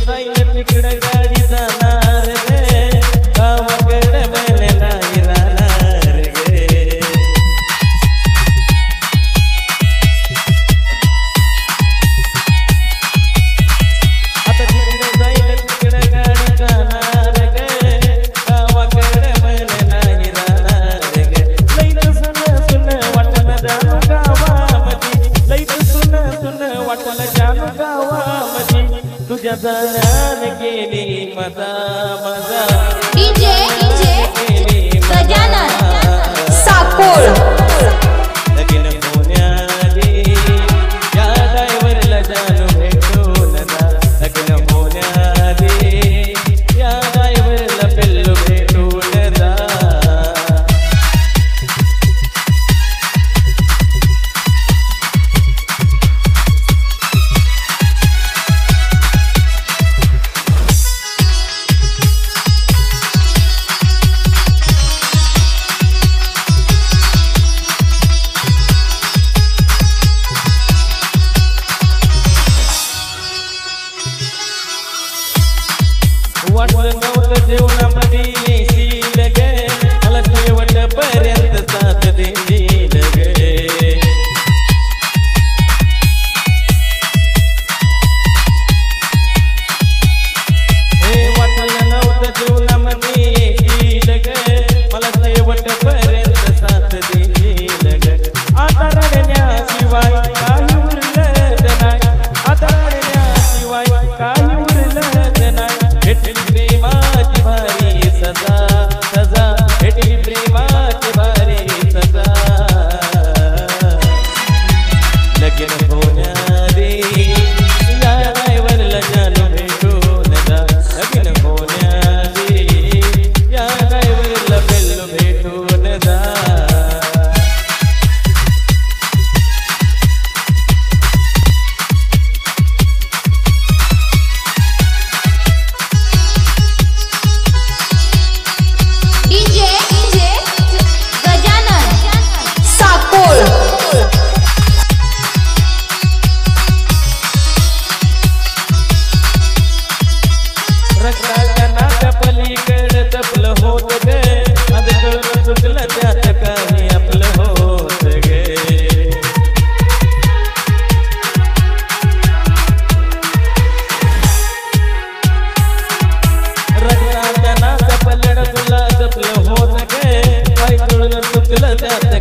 जाईल तिकडे गाडी जाणार रे गावाकडे बैल नाही राहणार गे आता तिकडे जाईल तिकडे गाडी जाणार गे गावाकडे बैल नाही राहणार गे लईत सुन वाटलं जाणू गावामध्ये लईत सुन वाटलं जाणू गावामध्ये तुझ्या जाण्याने गेली मजा मजा डीजे गजानन साकोळ लगीन होण्याआधी या ड्रायव्हरला जानू भेटून जा लगीन होण्याआधी या ड्रायव्हरला पिल्लू भेटून जा वाटलं नव्हतं जेवणामध्ये येशील गे मला शेवटपर्यंत साथ देशील गे हे वाटलं नव्हतं जेवणामध्ये येशील गे मला शेवटपर्यंत साथ देशील गे आता रडण्याशिवाय काही उरलं नाही आता रडण्याशिवाय काही उरलं नाही भेटली प्रेमाची भारी सजा सजा भेटली प्रेमाची भारी सजा लगीन होण्याआधी या ड्रायव्हरला जानू भेटून जा लगीन होण्याआधी या ड्रायव्हरला पिल्लू भेटून जा रक्ताच्या नात्या पलीकडे तपलं होत गे आज कळून चुकलं त्यात काही आपलं होत गे रक्ताच्या नात्या पलीकडे तुला तपलं होत गे काही कळून चुकलं त्यात